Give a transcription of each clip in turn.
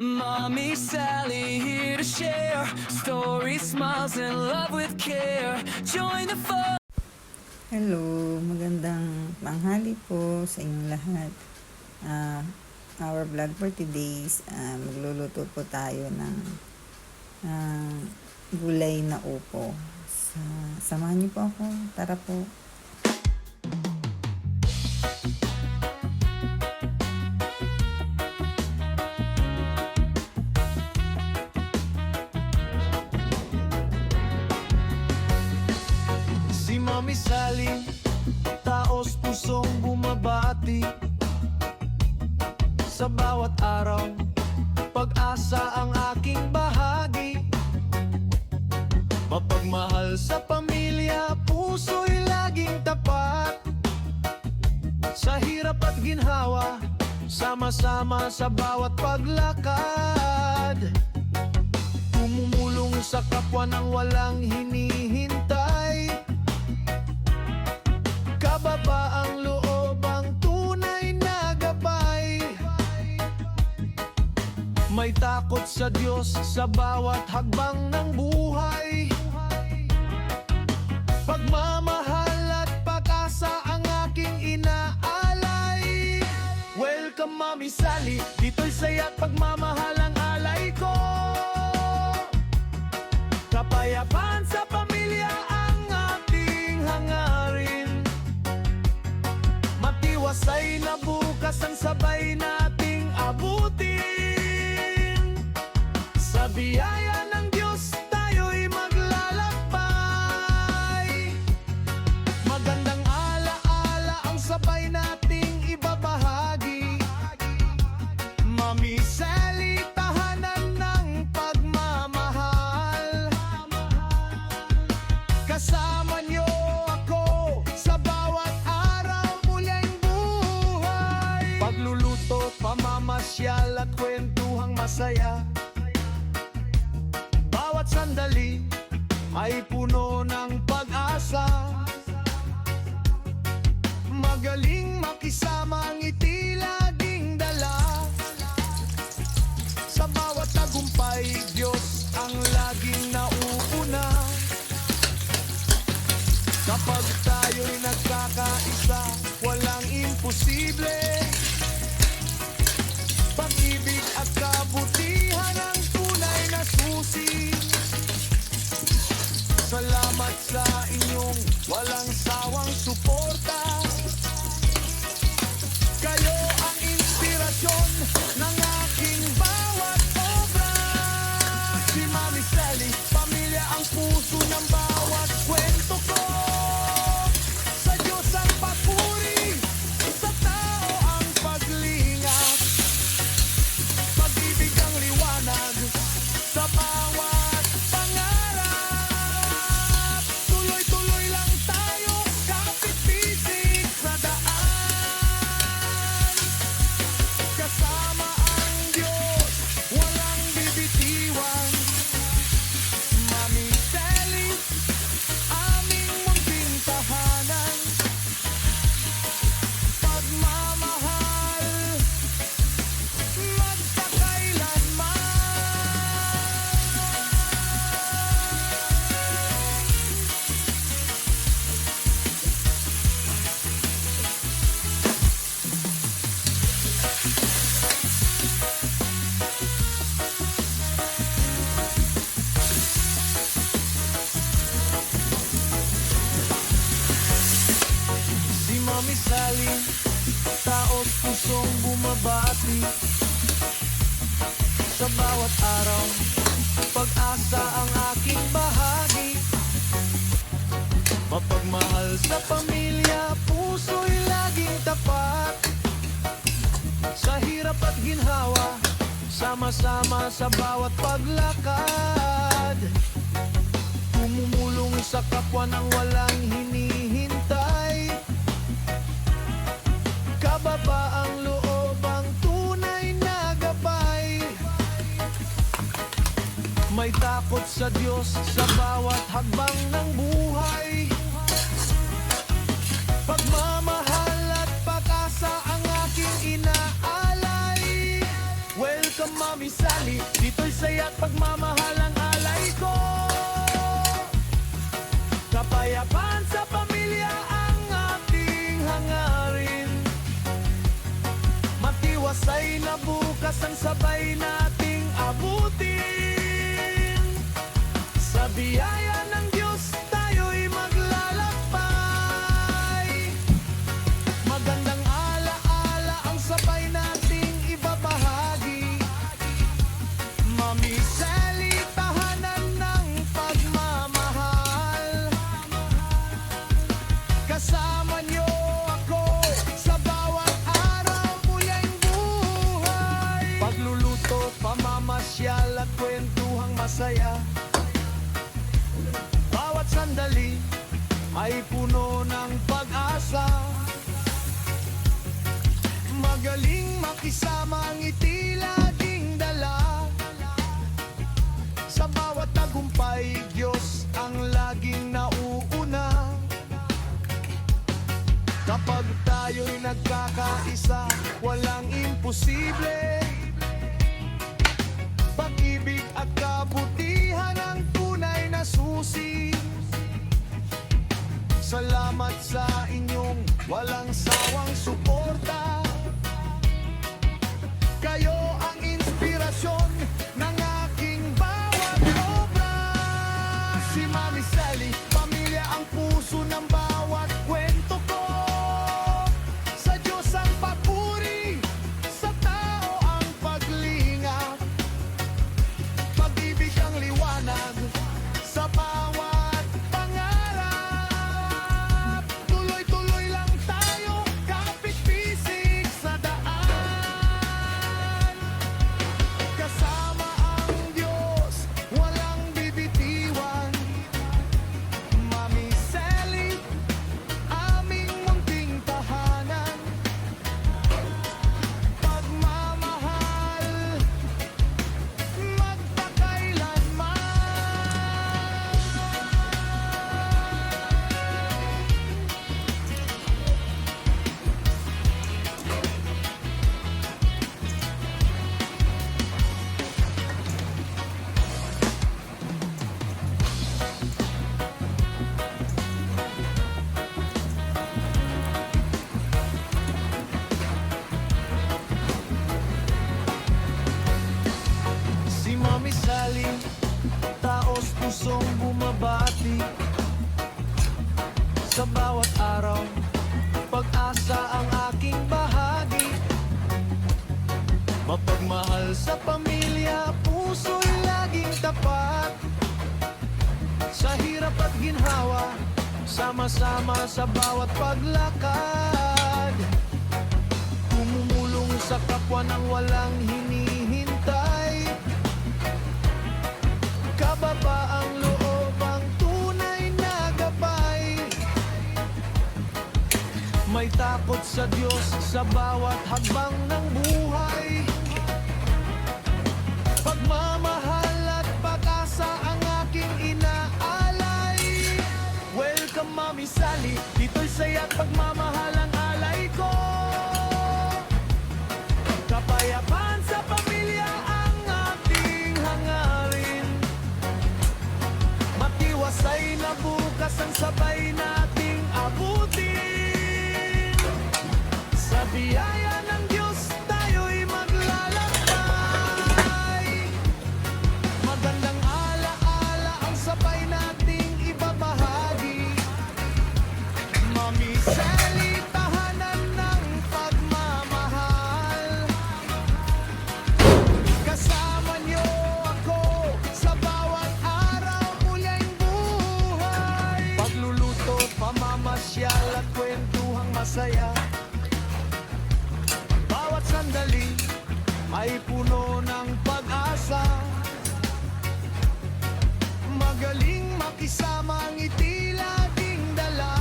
Mommy Sally here to share stories, smiles, and love with care. Join the fun. Hello, magandang tanghali po sa inyong lahat. Our vlog for today is magluluto po tayo ng gulay na upo. Samahan niyo po ako. Tara po. Si Mami Sally, taos pusong bumabati. Sa bawat araw, pag-asa ang aking bahagi. Mapagmahal sa pamilya, puso'y laging tapat. Sa hirap at ginhawa, sama-sama sa bawat paglakad. Tumumulong sa kapwa ng walang hinihintay. Kababaang loob ang tunay na gabay. May takot sa Diyos sa bawat hagbang ng buhay. Pagmamahal at pag-asa ang aking inaalay. Welcome Mami Sally, dito'y saya at pagmamahal ang alay ko. Kapayapaan sa pamilya ang ating hangarin. Matiwasay na bukas ang sabay nating abutin. Sa biyaya ng Diyos tayo'y maglalakbay. Magandang alaala ang sabay nating ibabahagi. Mami Sally, tahanan ng pagmamahal. Kasama niyo ako sa bawat araw muling buhay. Pagluluto, pamamasyal at kwentuhang masaya. Bawat sandali ay puno ng pag-asa. Magaling makisama ang ngiti laging dala. Sa bawat tagumpay, Diyos ang laging nauuna. Kapag tayo'y nagkakaisa, walang imposible. Pag-ibig at kabutihan ang tunay na susi. Salamat sa inyong walang sawang suporta. Kayo ang inspirasyon ng aking bawat obra. Si Mami Sally, pamilya ang puso ng bawat kwento ko. Sa Diyos ang papuri, sa tao ang paglingat. Pag-ibig ang liwanag sa bawat pangarap. Tuloy-tuloy lang tayo, kapit-bisig sa daan. Kasama ang Diyos, walang bibitiwan. Mami Sally, aming munting tahanan. Pagmamahal, magpakailanman. Si Mami Sally, taos pusong bumabati. Sa bawat araw, pag-asa ang aking bahagi. Mapagmahal sa pamilya, puso'y laging tapat. Sa hirap at ginhawa, sama-sama sa bawat paglakad. Tumumulong sa kapwa ng walang hinihintay. Kababaang loob ang tunay na gabay. May takot sa Diyos sa bawat hagbang ng buhay. Pagmamahal at pag-asa ang aking inaalay. Welcome Mami Sally, dito'y saya't pagmamahal ang alay ko. Kapayapaan sa pamilya ang ating hangarin. Matiwasay na bukas ang sabay nating abutin. Sa biyaya ng Diyos tayo'y maglalakbay. Magandang alaala ang sabay nating ibabahagi. Mami Sally, tahanan ng pagmamahal. Kasama niyo ako sa bawat araw muling buhay. Pagluluto, pamamasyal at kwentuhang masaya. Bawat sandali ay puno ng pag-asa. Magaling makisama ang ngiti laging dala. Sa bawat tagumpay, Diyos ang laging nauuna. Kapag tayo'y nagkakaisa, walang imposible. Pag-ibig at kabutihan ang tunay na susi. Salamat sa inyong walang sawang suporta. Kayo ang inspirasyon ng aking bawat obra. Si Mami Sally, pamilya ang puso ng bawat kwento ko. Sa Diyos ang papuri, sa tao ang paglingap. Pag-ibig ang liwanag sa bawat pangarap. Tuloy-tuloy lang tayo, kapit-pisik sa daan. Kasama ang Diyos, walang bibitiwan. Mami Sally, aming munting tahanan. Pagmamahal, magpakailanman. Si Mami Sally, taos pusong bumabati. Sa bawat araw, pag-asa ang aking bahagi. Mapagmahal sa pamilya, puso'y laging tapat. Sa hirap at ginhawa, sama-sama sa bawat paglakad. Tumumulong sa kapwa ng walang hinihintay. Kababaang loob ang tunay na gabay. May takot sa Diyos sa bawat hakbang ng buhay. Pagmamahal at pag-asa ang aking inaalay. Welcome Mami Sally, dito'y saya't pagmamahal ang alay ko. Kapayapaan sa pamilya ang ating hangarin. Matiwasay na bukas ang sabay nating abutin. Sa biyaya ng Diyos tayo'y maglalakbay. Magandang alaala ang sabay nating ibabahagi. Mami Sally, tahanan ng pagmamahal. Kasama niyo ako sa bawat araw muling buhay. Pagluluto, pamamasyal at kwentuhang masaya. Bawat sandali ay puno ng pag-asa. Magaling makisama ang ngiti laging dala.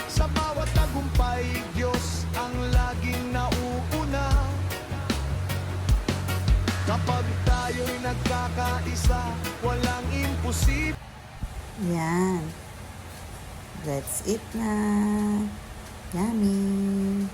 Sa bawat tagumpay, Diyos ang laging nauuna. Kapag tayo'y nagkakaisa, walang imposible. Yan. That's it na. Yummy.